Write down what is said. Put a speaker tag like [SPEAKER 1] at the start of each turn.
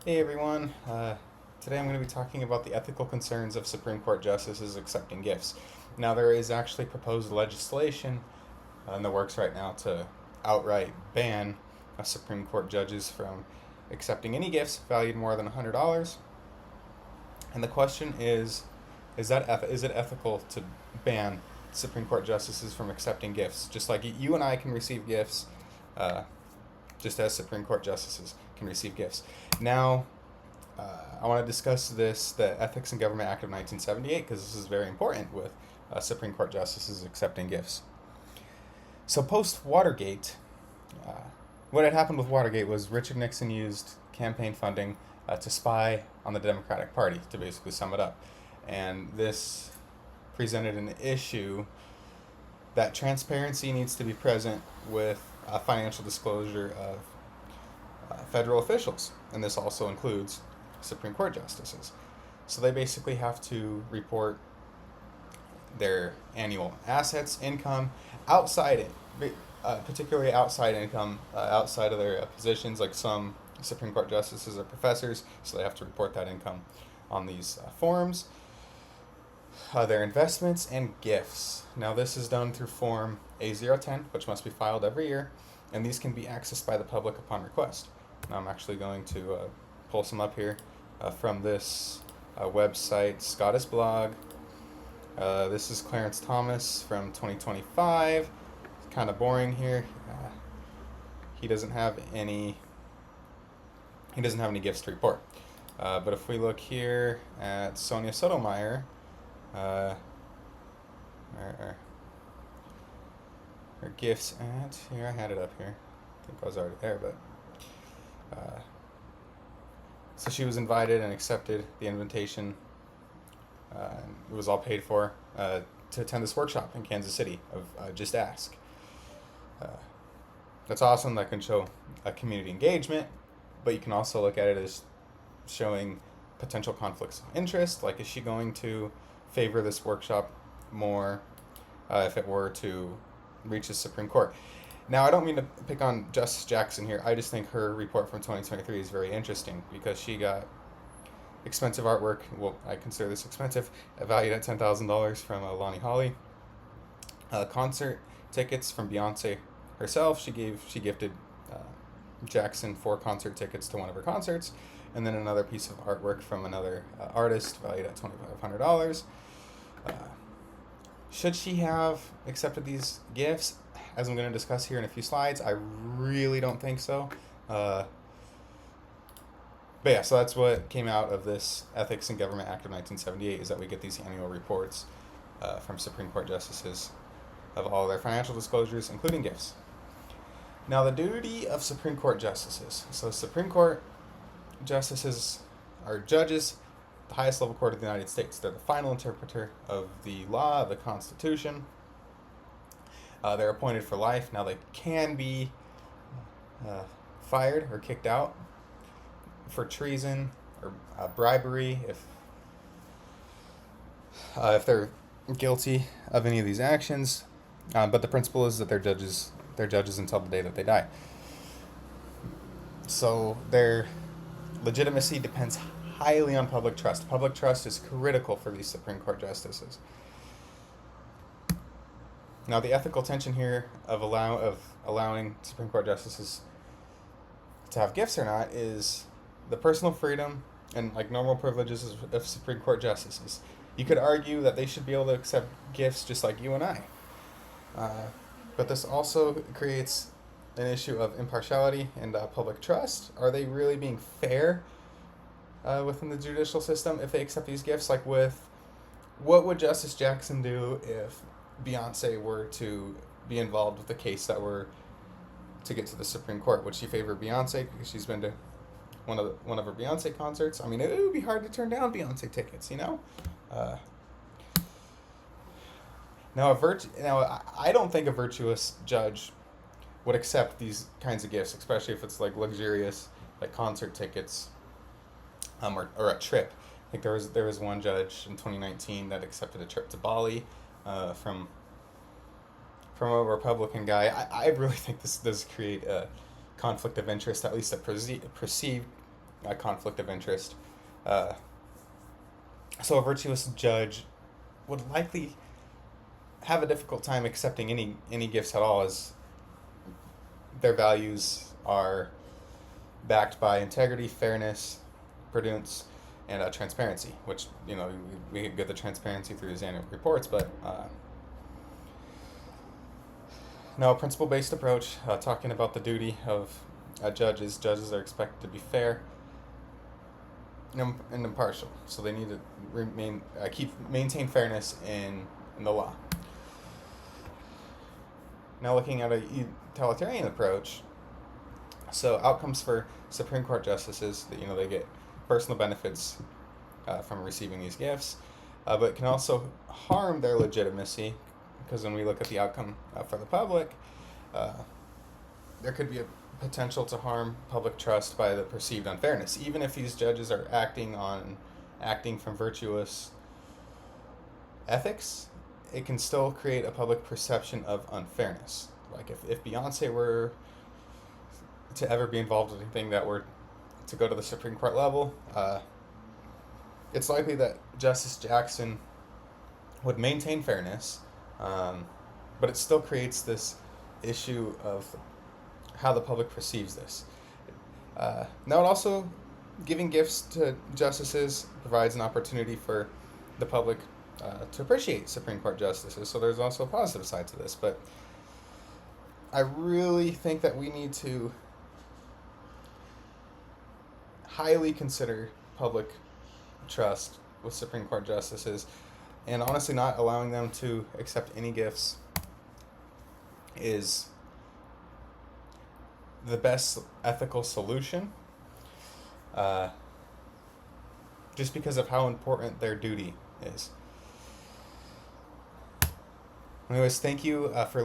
[SPEAKER 1] Hey everyone, today I'm going to be talking about the ethical concerns of Supreme Court justices accepting gifts. Now, there is actually proposed legislation in the works right now to outright ban Supreme Court judges from accepting any gifts valued more than $100. And the question is it ethical to ban Supreme Court justices from accepting gifts? Just like you and I can receive gifts, uh, just as Supreme Court justices can receive gifts. Now, I want to discuss the Ethics in Government Act of 1978, because this is very important with Supreme Court justices accepting gifts. So, post Watergate, uh, what had happened with Watergate was Richard Nixon used campaign funding to spy on the Democratic Party, to basically sum it up. And this presented an issue that transparency needs to be present with financial disclosure of federal officials, and this also includes Supreme Court justices. So they basically have to report their annual assets, income, outside it, particularly outside income, outside of their positions. Like some Supreme Court justices are professors, so they have to report that income on these forms. Their investments and gifts. Now, this is done through Form A010, which must be filed every year, and these can be accessed by the public upon request. Now, I'm actually going to pull some up here from this website, Scottish blog. This is Clarence Thomas from 2025. It's kind of boring here. He doesn't have any. He doesn't have any gifts to report. But if we look here at Sonia Sotomayor, uh, her gifts at here. I had it up here. I think I was already there, but so she was invited and accepted the invitation. And it was all paid for to attend this workshop in Kansas City of Just Ask. Uh, that's awesome. That can show a community engagement, but you can also look at it as showing potential conflicts of interest. Like, is she going to favor this workshop more if it were to reach the Supreme Court? Now, I don't mean to pick on Justice Jackson here. I just think her report from 2023 is very interesting because she got expensive artwork. Well, I consider this expensive, valued at $10,000 from Lonnie Holly. Concert tickets from Beyonce herself. She gifted Jackson 4 concert tickets to one of her concerts, and then another piece of artwork from another artist valued at $2,500. Uh, should she have accepted these gifts? As I'm going to discuss here in a few slides, I really don't think so. But yeah, so that's what came out of this Ethics in Government Act of 1978, is that we get these annual reports from Supreme Court justices of all their financial disclosures, including gifts. Now, the duty of Supreme Court justices. So Supreme Court justices are judges, the highest level court of the United States. They're the final interpreter of the law, of the Constitution. They're appointed for life. Now, they can be fired or kicked out for treason or bribery if they're guilty of any of these actions. But the principle is that they're judges. They're judges until the day that they die. So their legitimacy depends highly on public trust. Public trust is critical for these Supreme Court justices. Now, the ethical tension here of allowing Supreme Court justices to have gifts or not is the personal freedom and like normal privileges of Supreme Court justices. You could argue that they should be able to accept gifts just like you and I. But this also creates an issue of impartiality and public trust. Are they really being fair within the judicial system if they accept these gifts? Like, what would Justice Jackson do if Beyonce were to be involved with a case that were to get to the Supreme Court? Would she favor Beyonce because she's been to one of her Beyonce concerts? I mean, it would be hard to turn down Beyonce tickets, you know. Now, I don't think a virtuous judge would accept these kinds of gifts, especially if it's like luxurious, like concert tickets, or a trip. I think there was one judge in 2019 that accepted a trip to Bali, from a Republican guy. I really think this does create a conflict of interest, at least a perceived a conflict of interest. Uh, so a virtuous judge would likely have a difficult time accepting any gifts at all, as their values are backed by integrity, fairness, prudence, and transparency. Which we get the transparency through his annual reports, but no, a principle-based approach, talking about the duty of judges. Judges are expected to be fair and impartial, so they need to maintain fairness in the law. Now, looking at a utilitarian approach, so outcomes for Supreme Court justices, that they get personal benefits from receiving these gifts, but it can also harm their legitimacy, because when we look at the outcome for the public, there could be a potential to harm public trust by the perceived unfairness. Even if these judges are acting from virtuous ethics, it can still create a public perception of unfairness. Like if Beyonce were to ever be involved with anything that were to go to the Supreme Court level, it's likely that Justice Jackson would maintain fairness, but it still creates this issue of how the public perceives this. Now, it also, giving gifts to justices provides an opportunity for the public to appreciate Supreme Court justices, so there's also a positive side to this. But I really think that we need to highly consider public trust with Supreme Court justices, and honestly, not allowing them to accept any gifts is the best ethical solution, just because of how important their duty is. Anyways, thank you for